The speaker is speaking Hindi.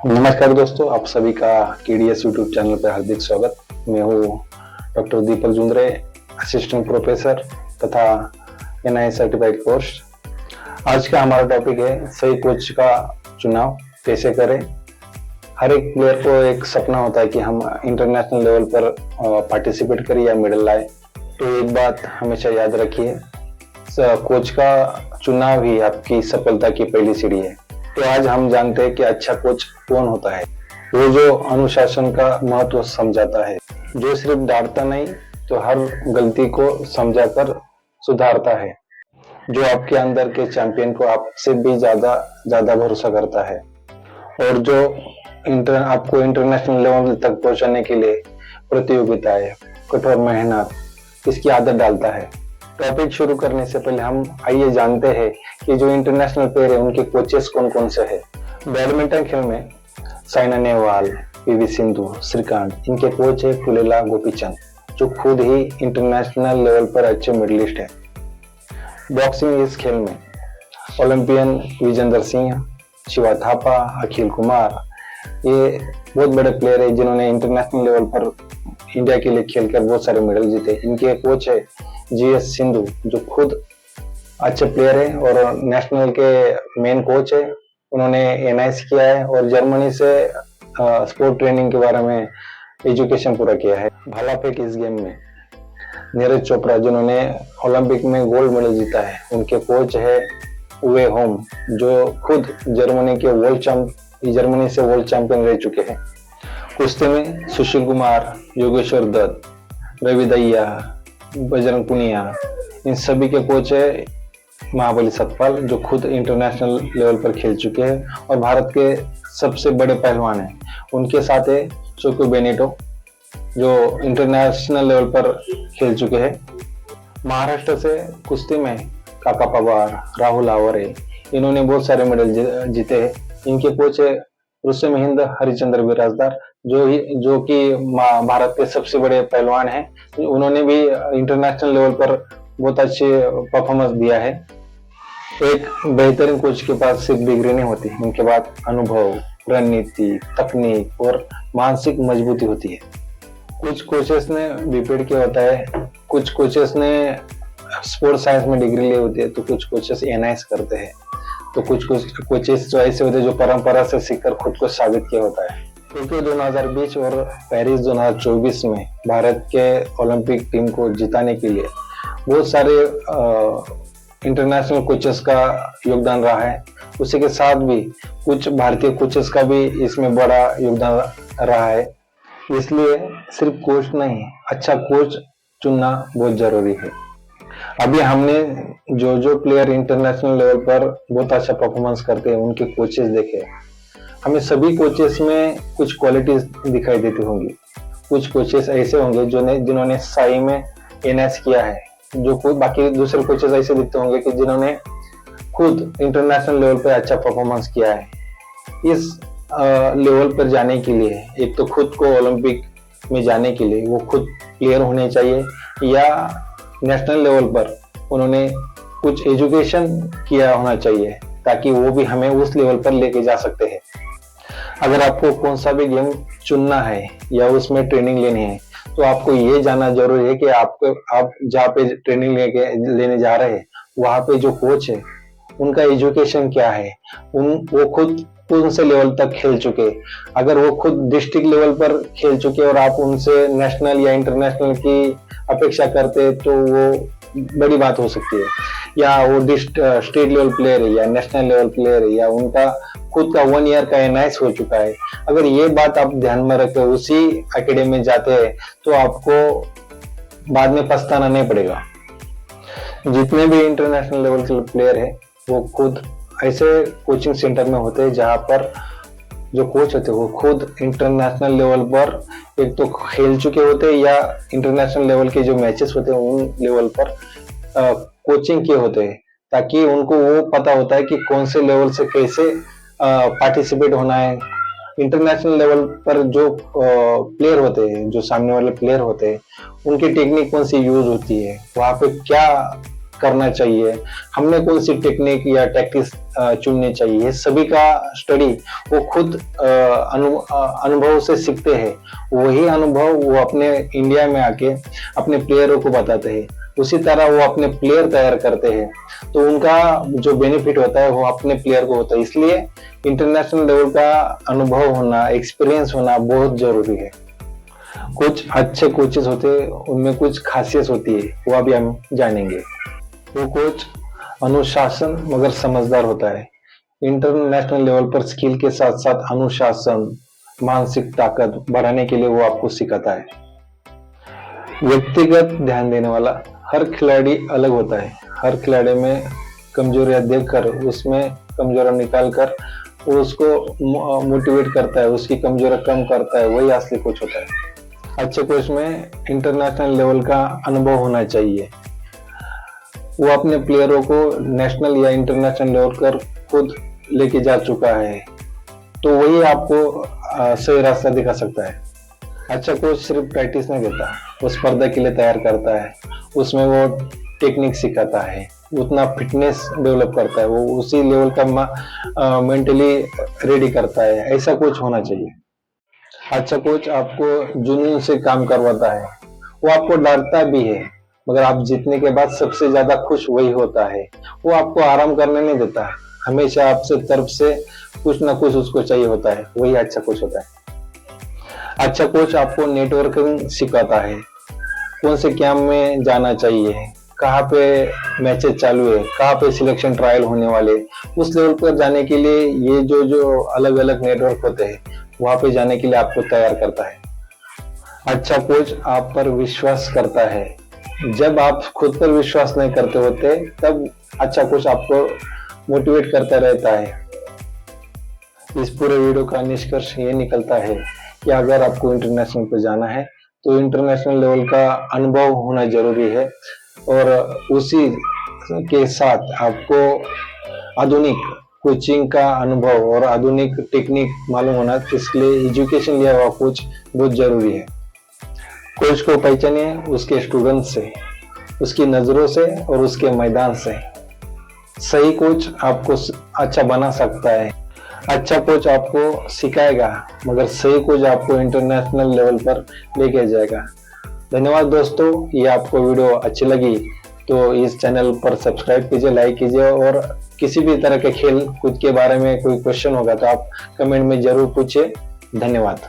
नमस्कार दोस्तों, आप सभी का केडीएस यूट्यूब चैनल पर हार्दिक स्वागत। मैं हूँ डॉक्टर दीपक जुंद्रे, असिस्टेंट प्रोफेसर तथा एनआई सर्टिफाइड कोर्स। आज का हमारा टॉपिक है सही कोच का चुनाव कैसे करें। हर एक प्लेयर को एक सपना होता है कि हम इंटरनेशनल लेवल पर पार्टिसिपेट करें या मेडल लाए। तो एक बात हमेशा याद रखिए, कोच का चुनाव ही आपकी सफलता की पहली सीढ़ी है। तो आज हम जानते हैं कि अच्छा कोच कौन होता है। वो जो अनुशासन का महत्व समझाता है, जो सिर्फ डांटता नहीं तो हर गलती को समझाकर सुधारता है, जो आपके अंदर के चैंपियन को आपसे भी ज्यादा भरोसा करता है, और जो आपको इंटरनेशनल लेवल तक पहुंचाने के लिए प्रतियोगिताएं, कठोर मेहनत इसकी आदत डालता है। टॉपिक शुरू करने से पहले हम आइए जानते हैं कि जो इंटरनेशनल प्लेयर है उनके कोचेस कौन कौन से हैं। बैडमिंटन खेल में साइना नेहवाल, पीवी सिंधु, श्रीकांत, इनके कोच है पुलेला गोपीचंद, जो खुद ही इंटरनेशनल लेवल पर अच्छे मेडलिस्ट है। बॉक्सिंग इस खेल में ओलंपियन विजेंद्र सिंह, शिवा थापा, अखिल कुमार, ये बहुत बड़े प्लेयर है जिन्होंने इंटरनेशनल लेवल पर इंडिया के लिए खेलकर बहुत सारे मेडल जीते। इनके कोच है जीएस सिंधु, जो खुद अच्छे प्लेयर है और नेशनल के मेन कोच है। उन्होंने एनआईएस किया है और जर्मनी से स्पोर्ट ट्रेनिंग के बारे में एजुकेशन पूरा किया है। भाला फेंक इस गेम में नीरज चोपड़ा, जिन्होंने ओलंपिक में गोल्ड मेडल जीता है, उनके कोच है उवे होम, जो खुद जर्मनी से वर्ल्ड चैंपियन रह चुके हैं। कुश्ती में सुशील कुमार, योगेश्वर दत्त, रवि दहिया, बजरंग पुनिया, इन सभी के कोच है महाबली सतपाल, जो खुद इंटरनेशनल लेवल पर खेल चुके हैं और भारत के सबसे बड़े पहलवान हैं। उनके साथ है चोको बेनेटो, जो इंटरनेशनल लेवल पर खेल चुके हैं। महाराष्ट्र से कुश्ती में काका पवार, राहुल आवरे, इन्होंने बहुत सारे मेडल जीते हैं। इनके कोच है रुस्तम हिंद हरिचंद्र बिराजदार, जो कि भारत के सबसे बड़े पहलवान हैं। उन्होंने भी इंटरनेशनल लेवल पर बहुत अच्छे परफॉर्मेंस दिया है। एक बेहतरीन कोच के पास सिर्फ डिग्री नहीं होती, उनके पास अनुभव, रणनीति, तकनीक और मानसिक मजबूती होती है। कुछ कोचेस ने बीपीएड किया होता है, कुछ कोचेस ने स्पोर्ट्स साइंस में डिग्री ली होती है, तो कुछ कोचेस एनआईएस करते हैं, तो कुछ कोचेस जो ऐसे होते हैं जो परंपरा से सीखकर खुद को साबित किया होता है। टोक्यो 2020 और पेरिस 2024 में भारत के ओलंपिक टीम को जिताने के लिए बहुत सारे इंटरनेशनल कोचेस का योगदान रहा है। उसी के साथ भी कुछ भारतीय कोचेस का भी इसमें बड़ा योगदान रहा है। इसलिए सिर्फ कोच नहीं, अच्छा कोच चुनना बहुत जरूरी है। अभी हमने जो प्लेयर इंटरनेशनल लेवल पर बहुत अच्छा परफॉर्मेंस करते हैं उनके कोचेस देखे। हमें सभी कोचेस में कुछ क्वालिटीज दिखाई देती होंगी। कुछ कोचेस ऐसे होंगे जिन्होंने सही में एनआईएस किया है, जो बाकी दूसरे कोचेस ऐसे दिखते होंगे कि जिन्होंने खुद इंटरनेशनल लेवल पर अच्छा परफॉर्मेंस किया है। इस लेवल पर जाने के लिए एक तो खुद को ओलंपिक में जाने के लिए वो खुद प्लेयर होने चाहिए, या नेशनल लेवल पर उन्होंने कुछ एजुकेशन किया होना चाहिए, ताकि वो भी हमें उस लेवल पर लेके जा सकते हैं। अगर आपको कौन सा भी गेम चुनना है या उसमें ट्रेनिंग लेनी है, तो आपको ये जानना जरूरी है कि आप जहाँ पे ट्रेनिंग लेने जा रहे हैं वहाँ पे जो कोच है उनका एजुकेशन क्या है, वो खुद कौन से लेवल तक खेल चुके। अगर वो खुद डिस्ट्रिक्ट लेवल पर खेल चुके और आप उनसे नेशनल या इंटरनेशनल की अपेक्षा करते तो वो बड़ी बात हो सकती है। या वो स्टेट लेवल प्लेयर है या नेशनल लेवल प्लेयर है या उनका खुद का 1 ईयर का एनआईएस हो चुका है। अगर ये बात आप ध्यान में रखकर उसी एकेडमी में जाते हैं तो आपको बाद में पछताना नहीं पड़ेगा। जितने भी इंटरनेशनल लेवल के प्लेयर है वो खुद ऐसे कोचिंग सेंटर में होते हैं जहाँ पर जो कोच होते हैं वो खुद इंटरनेशनल लेवल पर एक तो खेल चुके होते हैं या इंटरनेशनल लेवल के जो मैचेस होते हैं उन लेवल पर कोचिंग किए होते हैं, ताकि उनको वो पता होता है कि कौन से लेवल से कैसे पार्टिसिपेट होना है। इंटरनेशनल लेवल पर जो प्लेयर होते हैं, जो सामने वाले प्लेयर होते हैं, उनकी टेक्निक कौन सी यूज होती है, वहाँ पे क्या करना चाहिए, हमने कौन सी टेक्निक या टैक्टिक्स चुननी चाहिए, सभी का स्टडी वो खुद अनुभव से सीखते हैं। वही अनुभव वो अपने इंडिया में आके अपने प्लेयरों को बताते हैं, उसी तरह वो अपने प्लेयर तैयार करते हैं, तो उनका जो बेनिफिट होता है वो अपने प्लेयर को होता है। इसलिए इंटरनेशनल लेवल का अनुभव होना, एक्सपीरियंस होना बहुत जरूरी है। कुछ अच्छे कोचेस होते हैं, उनमें कुछ खासियत होती है, वो अभी हम जानेंगे। वो कोच अनुशासन मगर समझदार होता है। इंटरनेशनल लेवल पर स्किल के साथ साथ अनुशासन, मानसिक ताकत बढ़ाने के लिए वो आपको सिखाता है। व्यक्तिगत ध्यान देने वाला, हर खिलाड़ी अलग होता है, हर खिलाड़ी में कमजोरियां देखकर उसमें कमजोरियां निकाल कर वो उसको मोटिवेट करता है, उसकी कमजोरियां कम करता है, वही असली कोच होता है। अच्छे कोच में इंटरनेशनल लेवल का अनुभव होना चाहिए, वो अपने प्लेयरों को नेशनल या इंटरनेशनल लेवल पर खुद लेके जा चुका है, तो वही आपको सही रास्ता दिखा सकता है। अच्छा कोच सिर्फ प्रैक्टिस नहीं देता, वो स्पर्धा के लिए तैयार करता है, उसमें वो टेक्निक सिखाता है, उतना फिटनेस डेवलप करता है, वो उसी लेवल का मेंटली रेडी करता है। ऐसा कोच होना चाहिए। अच्छा कोच आपको जुनून से काम करवाता है, वो आपको डरता भी है, मगर आप जीतने के बाद सबसे ज्यादा खुश वही होता है। वो आपको आराम करने नहीं देता, हमेशा आपसे तरफ से कुछ ना कुछ उसको चाहिए होता है, वही अच्छा कोच होता है। अच्छा कोच आपको नेटवर्किंग सिखाता है, कौन से कैंप में जाना चाहिए, कहाँ पे मैचेस चालू है, कहाँ पे सिलेक्शन ट्रायल होने वाले, उस लेवल पर जाने के लिए ये जो अलग अलग नेटवर्क होते हैं वहां पे जाने के लिए आपको तैयार करता है। अच्छा कोच आप पर विश्वास करता है, जब आप खुद पर विश्वास नहीं करते होते तब अच्छा कोच आपको मोटिवेट करता रहता है। इस पूरे वीडियो का निष्कर्ष ये निकलता है कि अगर आपको इंटरनेशनल पे जाना है तो इंटरनेशनल लेवल का अनुभव होना जरूरी है, और उसी के साथ आपको आधुनिक कोचिंग का अनुभव और आधुनिक टेक्निक मालूम होना, इसलिए एजुकेशन लिया हुआ कोच बहुत जरूरी है। कोच को पहचानिए उसके स्टूडेंट से, उसकी नजरों से और उसके मैदान से। सही कोच आपको अच्छा बना सकता है। अच्छा कोच आपको सिखाएगा, मगर सही कोच आपको इंटरनेशनल लेवल पर लेके जाएगा। धन्यवाद दोस्तों, ये आपको वीडियो अच्छी लगी तो इस चैनल पर सब्सक्राइब कीजिए, लाइक कीजिए, और किसी भी तरह के खेल कूद के बारे में कोई क्वेश्चन होगा तो आप कमेंट में जरूर पूछिए। धन्यवाद।